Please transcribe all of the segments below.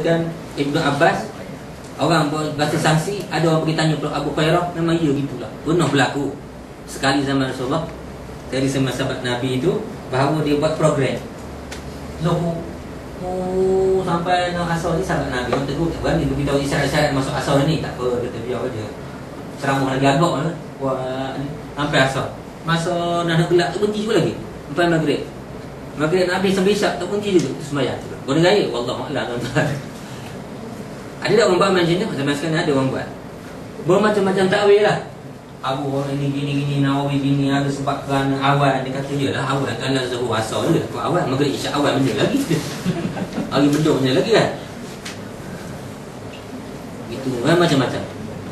Kan Ibnu Abbas, orang bahasa saksi, ada orang pergi tanya Abu Hurairah, memang ya gitulah, pernah berlaku sekali zaman Rasulullah dari sahabat Nabi itu, bahawa dia buat program Zuhur sampai nak asar ni sahabat Nabi orang tegur tak berani beritahu isyarat-isyarat masuk asar ni, tak apa, kata biar dia ceramah lagi agak lah, wah sampai asar, masa nak gelap tu berhenti juga lagi sampai maghrib nak habis sampai isyak tak berhenti juga sembahyang tu. Guna gaya wallahualam tuan-tuan. Ada tak orang buat macam ni? Zaman sekarang ada orang buat bermacam-macam takwil lah. Abu orang ni gini-gini, Nawawi gini, ada sebab kerana awal. Dia kata je lah awal kan lah Zuhur asar je. Kalau awal maghrib isyak awal benda lagi hari benda benda lagi kan. Itu macam-macam.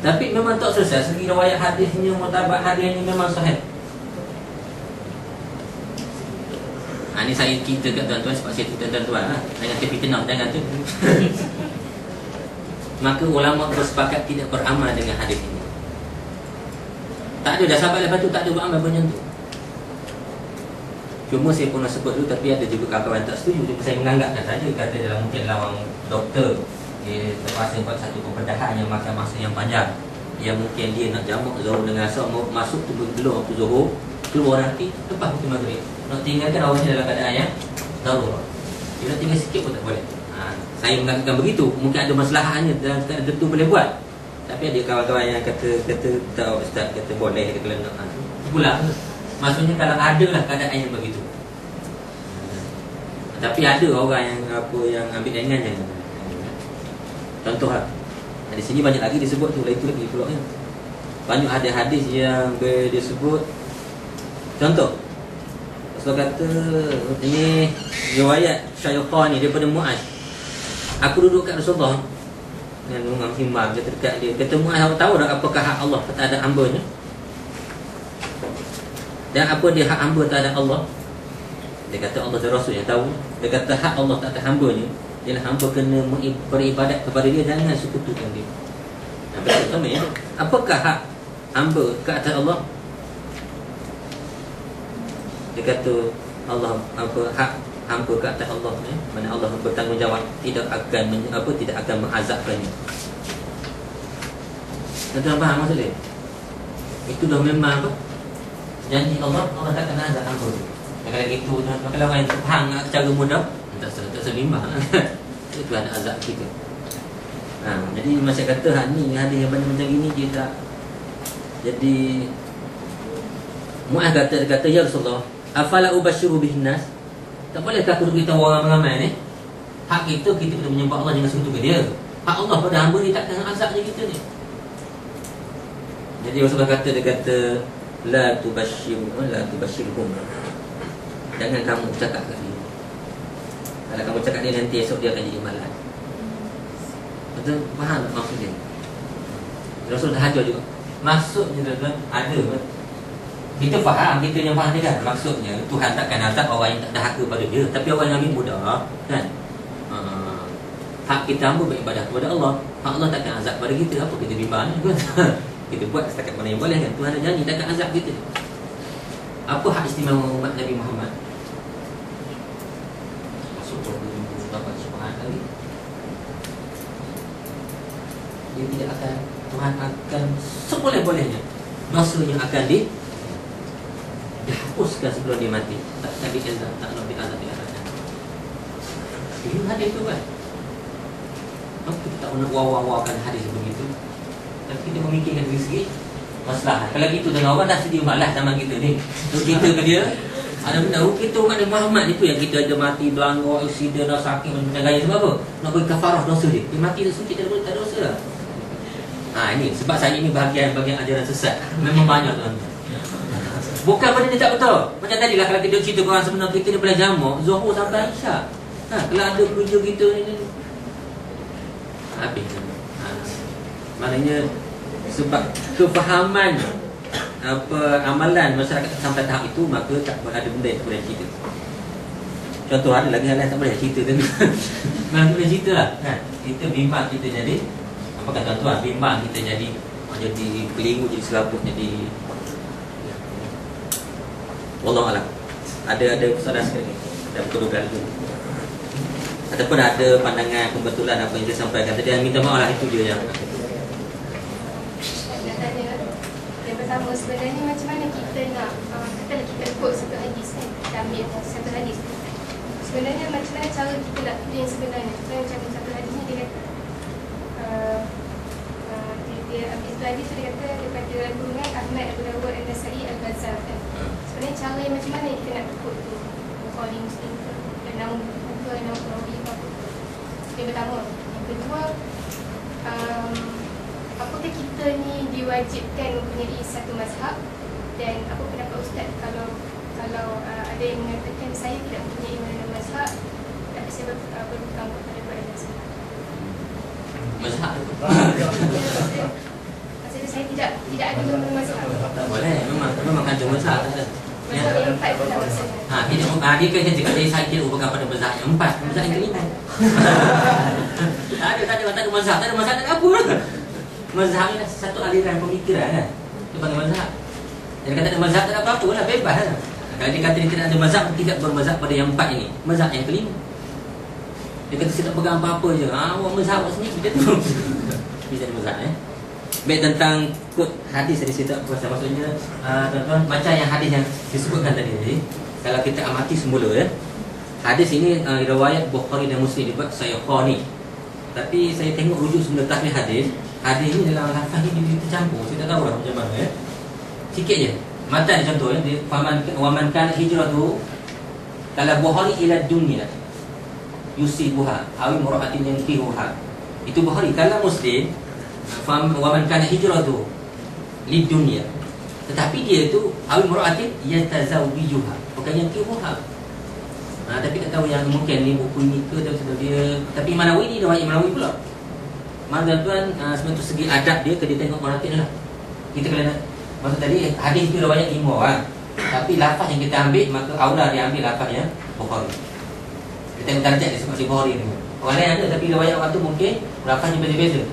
Tapi memang tak selesai. Segi riwayat hadisnya, mutabat hadisnya memang sahih. Ini saya cerita kat tuan-tuan sebab saya cerita tuan-tuan lah. Jangan terfitnah, jangan tu. Maka ulama bersepakat tidak beramal dengan hadis ini. Tak ada dah sahabat lepas tu tak ada beramal macam tu. Cuma saya pernah sebut dulu, tapi ada juga kawan-kawan tak setuju. Jadi saya menganggapkan saja, kata dalam mungkin orang doktor dia terpaksa buat satu pembedahan yang makan masa yang panjang, yang mungkin dia nak jamak Zuhur dengan asar, masuk tu belum waktu Zuhur, keluar nanti lepas waktu maghrib, nak tinggalkan awalnya dalam keadaan yang darurat. Dia nak tinggal sikit pun tak boleh. Saya mengatakan begitu, mungkin ada masalahnya dalam keadaan tentu boleh buat. Tapi ada kawan-kawan yang kata tak ustaz, kata boleh, kata nak pula. Maksudnya kalau ada lah keadaan yang begitu. Tapi ada orang yang yang ambil dengan yang contoh lah. Di sini banyak lagi disebut tu, itu lagi pula kan. Banyak hadis-hadis yang disebut. Contoh, Rasul kata ini riwayat Syaikhan ni daripada Muaz. Aku duduk kat Rasulullah dengan Imam Himam, dia dekat dia. Kata Muaz, awak tahu tak apakah hak Allah terhadap hamba-Nya? Dan apa dia hak hamba terhadap Allah? Dia kata Allah dan Rasul yang tahu. Dia kata hak Allah terhadap hamba-Nya ialah hamba kena beribadat kepada dia, jangan sekutukan dia. Pertama ya, apakah hak hamba ke atas Allah? Dia kata Allah hak hamba ke atas Allah ya? Mana Allah bertanggungjawab tidak akan mengazabkannya. Tuan-tuan faham maksud dia? Itu dah memang janji Allah takkan azab hamba. Kalau gitu, kalau orang yang faham secara mudah, tak selimbang. Itu ada azab kita. Jadi macam kata hak ni ada yang macam gini dia tak. Jadi Muaz kata ya Rasulullah, afala ubasyiru bihin nas? Tak bolehkah aku beritahu orang ramai ni? Hak kita kena menyembah Allah, jangan sekutukan dia. Hak Allah pada hamba ni takkan azab je kita ni. Jadi Rasulullah dia kata la tubashirhum. Jangan kamu cakap kat dia. Kalau kamu cakap dia, nanti esok dia akan jadi malas. Betul? Faham tak maksud dia? Rasul dah hajar juga. Maksudnya tuan-tuan ada. Kita faham, kita yang faham dia kan. Maksudnya Tuhan takkan azab orang yang tak dahaka pada dia. Tapi orang yang ambil mudah kan, hak kita hamba beribadah kepada Allah. Hak Allah takkan azab pada kita. Apa kita bimbang ni kan? Kita buat setakat mana yang boleh kan. Tuhan dah janji takkan azab kita. Apa hak istimewa umat Nabi Muhammad? Masuk 28 subhan kali. Dia tidak akan, Tuhan akan seboleh-bolehnya masanya akan dihapuskan sebelum dia mati. Tak diazab, tak nak diazab di akhirat. Ini hadis tu kan. Kita tak nak wawakan hadis begitu. Tapi kita memikirkan dari segi masalah. Kalau gitu dengan orang dah sedia malas zaman kita ni. Kita ke dia ada benda kita umat Nabi Muhammad itu yang kita ada mati, belanggar, aksiden, sakit macam gaya sebab apa? Nak bagi kafarah dosa dia. Dia mati dah suci, tak ada dosa dah. Ini sebab saya ini bahagian ajaran sesat. Memang banyak tuan-tuan. Bukan benda ni tak betul. Macam tadi lah kalau kita cerita orang sebenar kita ni boleh jamak Zuhur sampai Isyak. Kalau ada kerja kita ni habis. Maknanya sebab kefahaman amalan masyarakat sampai tahap itu, maka tak ada benda yang tak boleh cerita. Contoh ada lagi hal yang tak boleh cerita tu. Memang boleh cerita lah kan. Kita bimbang kita jadi, apa kata tuan, bimbang kita jadi keliru, jadi selaput, jadi Wallahualam. Ada soalan sekali. Ada kedugaan dulu. Ataupun ada pandangan pembetulan apa yang saya sampaikan tadi, minta maaf lah, itu je yang Nak tanya, yang pertama sebenarnya macam mana kita nak katalah kita quote satu hadis kan, kita ambil satu hadis. Sebenarnya macam mana cara kita nak pilih yang sebenarnya? Contohnya macam satu hadis ni dia kata dia ambil satu hadis tu dia kata daripada golongan Ahmad, Abu Dawud, An-Nasa'i, Al-Bazzar kan. Sebenarnya cara yang macam mana kita nak quote tu? Bukhari, Muslim ke, dan nama buku, nama perawi apa tu. Yang pertama. Yang kedua, apakah kita ni diwajibkan mempunyai satu mazhab, dan apa pendapat Ustaz kalau ada yang mengatakan saya tidak mempunyai mana mazhab tapi saya berpegang kepada mazhab. mazhab. Maksudnya saya tidak ada mana mazhab. Tak boleh, memang ada mazhab. Mazhab yang empat pun tak maksudnya. Dia kan cakap saya tidak berpegang pada mazhab yang empat, mazhab yang kelima. Tak ada mazhab, tak ada apa lah. Mazhab ni satu aliran pemikiran kan. Dia panggil mazhab. Dia kata ada mazhab, tak ada apa-apa lah, bebas lah. Kalau dia kata dia tidak ada mazhab, tidak bermazhab pada yang empat ini, mazhab yang kelima. Dia kata saya tak pegang apa-apa je. Awak mazhab awak sendiri, dia tu. Bisa ada mazhab Baik, tentang quote hadis tadi saya tak puas. Maksudnya tuan-tuan, macam yang hadis yang disebutkan tadi. Kalau kita amati semula hadis ini riwayat Bukhari dan Muslim dibuat saya khani. Tapi saya tengok rujuk semula takhrir hadis ini dalam lafaz ini tercampur. Saya tak tahu lah macam mana sikit je. Mata ada contoh dia waman kana hijratu kalau Bukhari ila dunya yusibuha aw imra'atin yankihuha. Itu Bukhari. Kalau Muslim waman kana hijratu lid dunya. Tetapi dia tu aw imra'atin yatazawwijuha, bukan yankihuha. Tapi tak tahu yang mungkin ni buku ni ke atau dia. Tapi Manawi ni riwayat Manawi pula. Mana tuan sebenarnya tu segi adab dia ke dia tengok maratin lah. Kita kena maksud tadi hadis tu riwayat 5 orang. Tapi lafaz yang kita ambil maka aula dia ambil lafaznya Bukhari. Kita tengok darjat dia sebab si Bukhari ni. Orang lain ada tapi riwayat orang tu mungkin lafaznya beza-beza.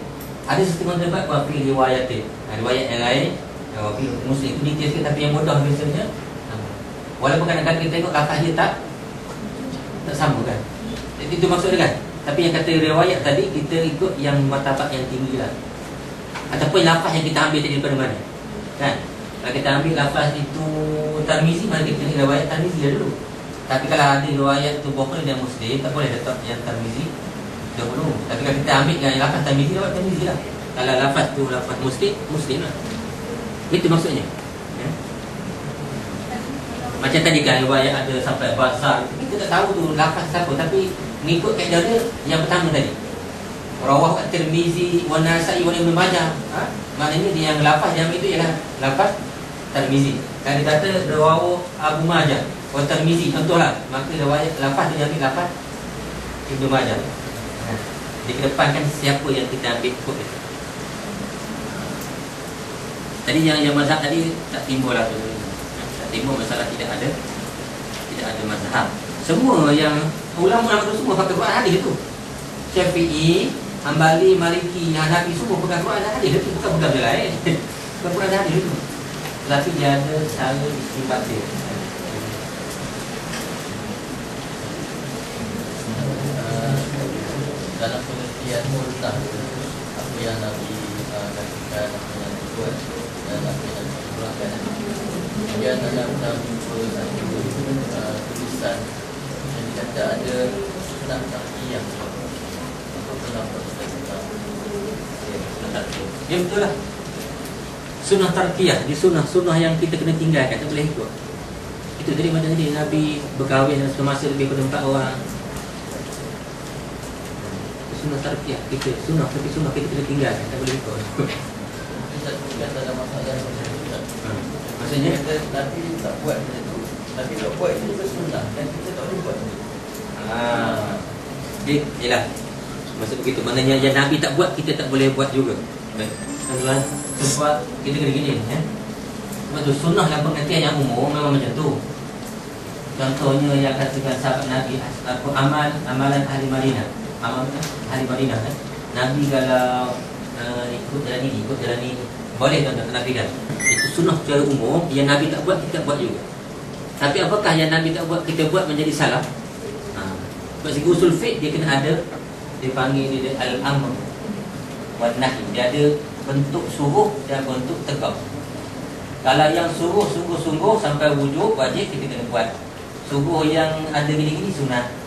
Ada setengah tempat wa fi riwayatin. Riwayat yang lain wa fi Muslim tu detail sikit, tapi yang mudah biasanya walaupun kadang-kadang kita tengok lafaz dia tak sama kan. Jadi itu maksud dia kan. Tapi yang kata riwayat tadi kita ikut yang martabat yang tinggi lah. Ataupun lafaz yang kita ambil tadi daripada mana kan. Kalau kita ambil lafaz itu Tirmizi, mari kita tengok riwayat Tirmizi dulu. Tapi kalau ada riwayat tu Bukhari dan Muslim, tak boleh letak yang Tirmizi dahulu. Tapi kalau kita ambil yang lafaz Tirmizi, riwayat Tirmizi lah. Kalau lafaz tu lafaz Muslim lah. Itu maksudnya. Macam tadi kan riwayat ada sampai Bazzar, kita tak tahu tu lafaz siapa, tapi mengikut kaedah dia yang pertama tadi. Rawahu At-Tirmizi wa Nasa'i wa Ibnu Majah. Maknanya dia yang lafaz yang itu ialah lafaz Tirmizi. Kalau dia kata rawahu Abu Majah wa Tirmizi, contohlah, maka riwayat lafaz dia ambil lafaz Ibnu Majah. Dikedepankan siapa yang kita ambil ikut itu. Tadi yang mazhab tadi tak timbul lah tu. Timbul masalah tidak ada mazhab. Semua yang ulama tu semua pakai Quran hadis tu. Syafi'i, Hambali, Maliki, Hanafi semua pakai Quran hadis tu, bukan benda lain. Bukan Quran hadis tu. Tapi dia ada cara istinbat dia. Dalam pengertian murtah apa yang Nabi katakan, apa yang dibuat dan apa yang dikurangkan. Kemudian dalam tulisan yang dikata ada sunnah taqiyah. Apa pendapat Ustaz tentang Ya betul lah. Sunnah tarkiyah, di sunnah yang kita kena tinggalkan, tak boleh ikut. Itu tadi macam tadi Nabi berkahwin semasa lebih pada 4 orang. Sunnah tarkiyah kita sunnah, tapi sunnah kita kena tinggalkan, tak boleh ikut. Ustaz bukan dalam masalah Maksudnya Nabi tak buat macam tu. Nabi tak buat itu juga sunnah, dan kita tak boleh buat itu. Yelah, maksud begitu. Maknanya yang Nabi tak buat, kita tak boleh buat juga. Baik. Tuan-tuan, sebab kita kena gini Sebab tu sunnah dalam pengertian yang umum memang macam tu. Contohnya yang katakan sahabat Nabi, amalan ahli Madinah. Amalan ahli Madinah Nabi kalau ikut jalan ini, boleh tuan-tuan Nabi kan. Itu sunnah secara umum. Yang Nabi tak buat, kita buat juga. Tapi apakah yang Nabi tak buat, kita buat menjadi salah? Sebab segi usul fiqh dia kena ada, dia panggil dia al-amr wan nahi. Dia ada bentuk suruh dan bentuk tegak. Kalau yang suruh sungguh-sungguh sampai wujud wajib, kita kena buat. Suruh yang ada gini-gini sunat.